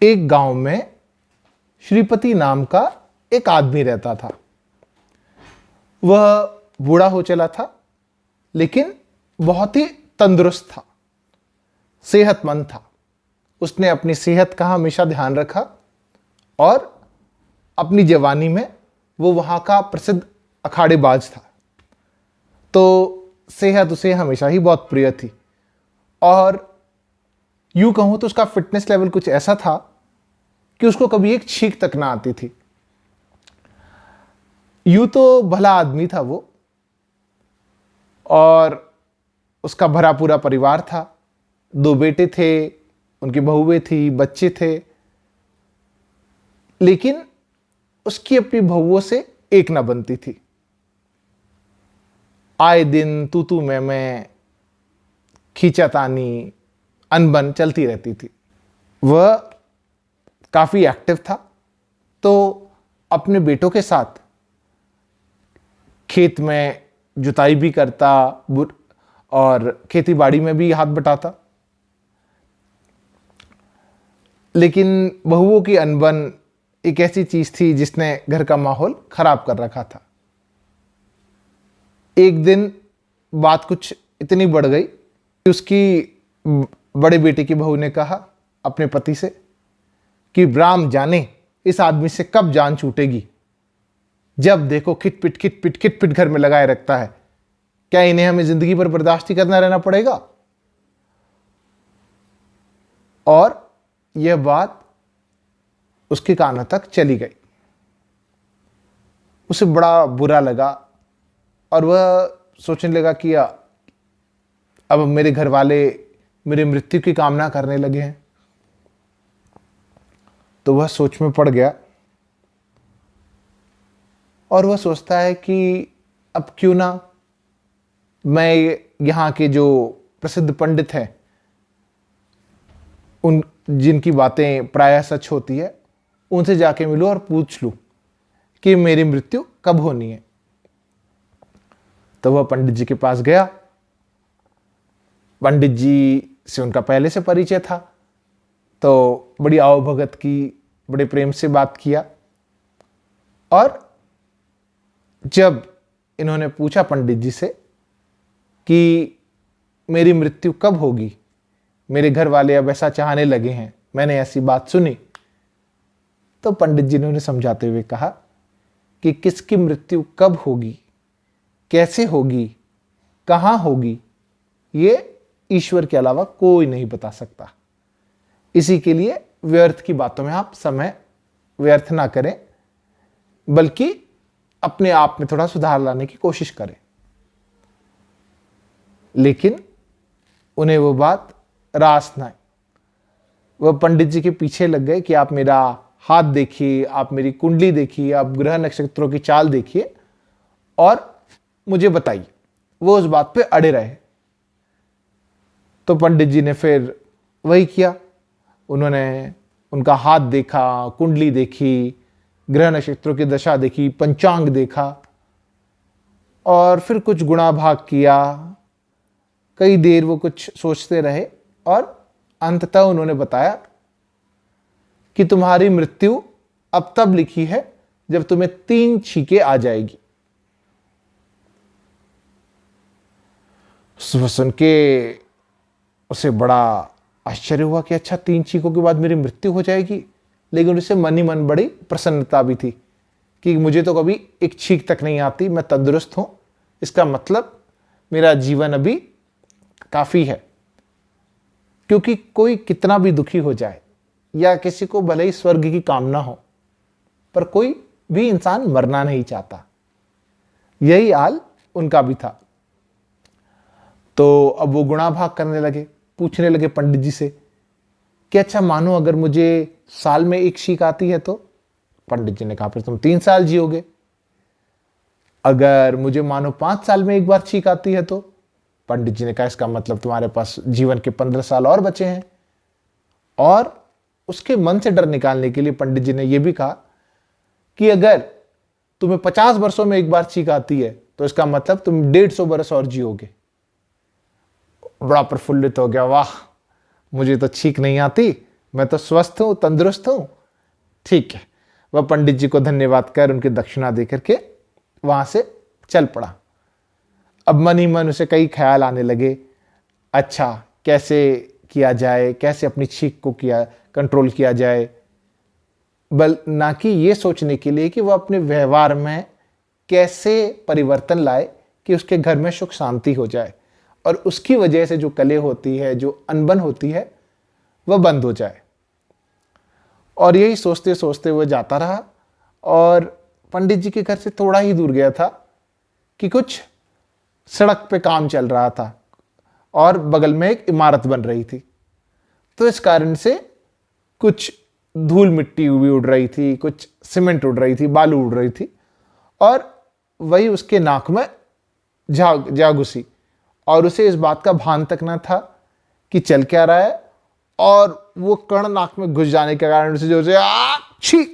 एक गांव में श्रीपति नाम का एक आदमी रहता था। वह बूढ़ा हो चला था, लेकिन बहुत ही तंदुरुस्त था, सेहतमंद था। उसने अपनी सेहत का हमेशा ध्यान रखा और अपनी जवानी में वो वहाँ का प्रसिद्ध अखाड़ेबाज था, तो सेहत उसे हमेशा ही बहुत प्रिय थी। और यूं कहूँ तो उसका फिटनेस लेवल कुछ ऐसा था कि उसको कभी एक छींक तक ना आती थी। यूं तो भला आदमी था वो, और उसका भरा पूरा परिवार था। 2 बेटे थे, उनकी बहुएं थी, बच्चे थे। लेकिन उसकी अपनी बहुओं से एक ना बनती थी। आए दिन तू मैं खींचातानी अनबन चलती रहती थी। वह काफी एक्टिव था, तो अपने बेटों के साथ खेत में जुताई भी करता और खेती बाड़ी में भी हाथ बटाता। लेकिन बहुओं की अनबन एक ऐसी चीज थी जिसने घर का माहौल खराब कर रखा था। एक दिन बात कुछ इतनी बढ़ गई कि उसकी बड़े बेटे की बहू ने कहा अपने पति से कि राम जाने इस आदमी से कब जान छूटेगी। जब देखो खिट पिट घर में लगाए रखता है। क्या इन्हें हमें जिंदगी भर बर्दाश्त ही करना रहना पड़ेगा। और यह बात उसके कानों तक चली गई। उसे बड़ा बुरा लगा और वह सोचने लगा कि अब मेरे घर वाले मेरी मृत्यु की कामना करने लगे हैं। तो वह सोच में पड़ गया और वह सोचता है कि अब क्यों ना मैं यहाँ के जो प्रसिद्ध पंडित हैं, उन जिनकी बातें प्रायः सच होती है, उनसे जाके मिलूं और पूछ लूं कि मेरी मृत्यु कब होनी है। तो वह पंडित जी के पास गया। पंडित जी से उनका पहले से परिचय था, तो बड़ी आवभगत की, बड़े प्रेम से बात किया। और जब इन्होंने पूछा पंडित जी से कि मेरी मृत्यु कब होगी, मेरे घर वाले अब ऐसा चाहने लगे हैं, मैंने ऐसी बात सुनी, तो पंडित जी ने उन्हें समझाते हुए कहा कि किसकी मृत्यु कब होगी, कैसे होगी, कहां होगी, ये ईश्वर के अलावा कोई नहीं बता सकता। इसी के लिए व्यर्थ की बातों में आप समय व्यर्थ ना करें, बल्कि अपने आप में थोड़ा सुधार लाने की कोशिश करें। लेकिन उन्हें वो बात रास न आई। वह पंडित जी के पीछे लग गए कि आप मेरा हाथ देखिए, आप मेरी कुंडली देखिए, आप ग्रह नक्षत्रों की चाल देखिए और मुझे बताइए। वो उस बात पे अड़े रहे। तो पंडित जी ने फिर वही किया। उन्होंने उनका हाथ देखा, कुंडली देखी, ग्रह नक्षत्रों की दशा देखी, पंचांग देखा और फिर कुछ गुणा भाग किया। कई देर वो कुछ सोचते रहे और अंततः उन्होंने बताया कि तुम्हारी मृत्यु अब तब लिखी है जब तुम्हें 3 छींकें आ जाएगी। सुन के उसे बड़ा आश्चर्य हुआ कि अच्छा 3 छींकों के बाद मेरी मृत्यु हो जाएगी। लेकिन उसे मन ही मन बड़ी प्रसन्नता भी थी कि मुझे तो कभी एक छींक तक नहीं आती, मैं तंदुरुस्त हूं। इसका मतलब मेरा जीवन अभी काफी है। क्योंकि कोई कितना भी दुखी हो जाए या किसी को भले ही स्वर्ग की कामना हो, पर कोई भी इंसान मरना नहीं चाहता। यही हाल उनका भी था। तो अब वो गुणा भाग करने लगे, पूछने लगे पंडित जी से कि अच्छा मानो अगर मुझे साल में 1 छींक आती है तो? पंडित जी ने कहा फिर तुम 3 साल जियोगे। अगर मुझे मानो 5 साल में 1 बार छींक आती है तो? पंडित जी ने कहा इसका मतलब तुम्हारे पास जीवन के 15 साल और बचे हैं। और उसके मन से डर निकालने के लिए पंडित जी ने यह भी कहा कि अगर तुम्हें 50 वर्षों में 1 बार छींक आती है तो इसका मतलब तुम 150 वर्ष और जियोगे। बड़ा प्रफुल्लित हो गया, वाह मुझे तो छींक नहीं आती, मैं तो स्वस्थ हूं, तंदुरुस्त हूं। ठीक है, वह पंडित जी को धन्यवाद कर उनकी दक्षिणा दे करके वहां से चल पड़ा। अब मन ही मन उसे कई ख्याल आने लगे, अच्छा कैसे किया जाए, कैसे अपनी छींक को कंट्रोल किया जाए, बल ना कि ये सोचने के लिए कि वह अपने व्यवहार में कैसे परिवर्तन लाए कि उसके घर में सुख शांति हो जाए और उसकी वजह से जो कलह होती है, जो अनबन होती है, वह बंद हो जाए। और यही सोचते सोचते वह जाता रहा और पंडित जी के घर से थोड़ा ही दूर गया था कि कुछ सड़क पे काम चल रहा था और बगल में एक इमारत बन रही थी। तो इस कारण से कुछ धूल मिट्टी भी उड़ रही थी, कुछ सीमेंट उड़ रही थी, बालू उड़ रही थी और वही उसके नाक में जा घुसी और उसे इस बात का भान तक न था कि चल क्या रहा है। और वो कण नाक में घुस जाने के कारण उसे जो से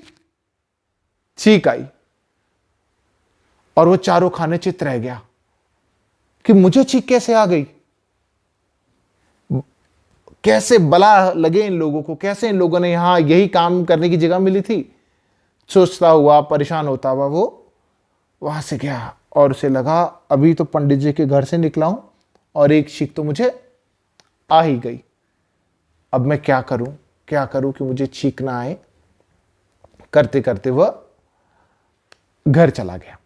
छींक आई और वो चारों खाने चित रह गया कि मुझे छींक कैसे आ गई, कैसे बला लगे इन लोगों को, कैसे इन लोगों ने यहां यही काम करने की जगह मिली थी। सोचता हुआ, परेशान होता हुआ वो वहां से गया और उसे लगा अभी तो पंडित जी के घर से निकला हूं और एक छींक तो मुझे आ ही गई। अब मैं क्या करूं कि मुझे छींक ना आए। करते करते वह घर चला गया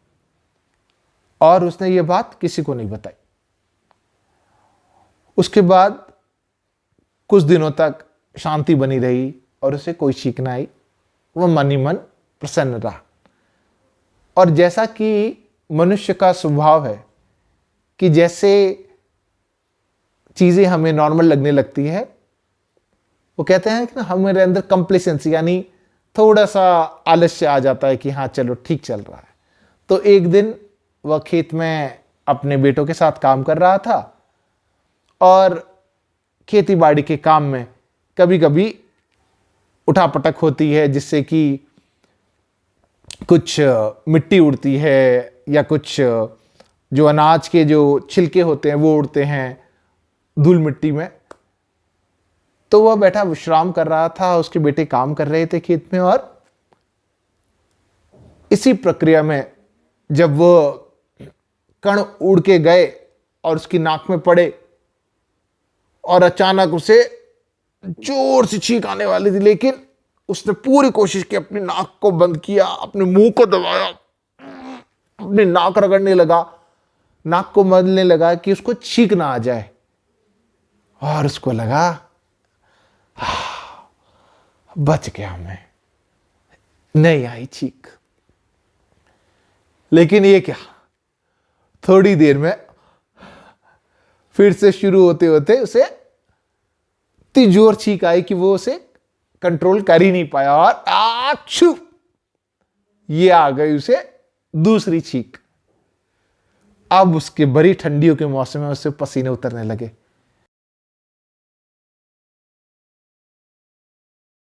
और उसने ये बात किसी को नहीं बताई। उसके बाद कुछ दिनों तक शांति बनी रही और उसे कोई छींक ना आई। वह मन ही मन प्रसन्न रहा। और जैसा कि मनुष्य का स्वभाव है कि जैसे चीजें हमें नॉर्मल लगने लगती है, वो कहते हैं कि हमारे अंदर कंप्लेसेंसी यानी थोड़ा सा आलस्य आ जाता है कि हाँ चलो ठीक चल रहा है। तो एक दिन वह खेत में अपने बेटों के साथ काम कर रहा था और खेती बाड़ी के काम में कभी कभी उठापटक होती है, जिससे कि कुछ मिट्टी उड़ती है या कुछ जो अनाज के जो छिलके होते हैं वो उड़ते हैं धूल मिट्टी में। तो वह बैठा विश्राम कर रहा था, उसके बेटे काम कर रहे थे खेत में और इसी प्रक्रिया में जब वो कण उड़ के गए और उसकी नाक में पड़े और अचानक उसे जोर से छींक आने वाली थी, लेकिन उसने पूरी कोशिश की, अपनी नाक को बंद किया, अपने मुंह को दबाया, अपनी नाक रगड़ने लगा, नाक को मलने लगा कि उसको छींक ना आ जाए। और उसको लगा बच गया मैं, नहीं आई छींक। लेकिन ये क्या, थोड़ी देर में फिर से शुरू होते होते उसे इतनी जोर छींक आई कि वो उसे कंट्रोल कर ही नहीं पाया और आछू ये आ गई उसे दूसरी छींक। अब उसके बड़ी ठंडियों के मौसम में उससे पसीने उतरने लगे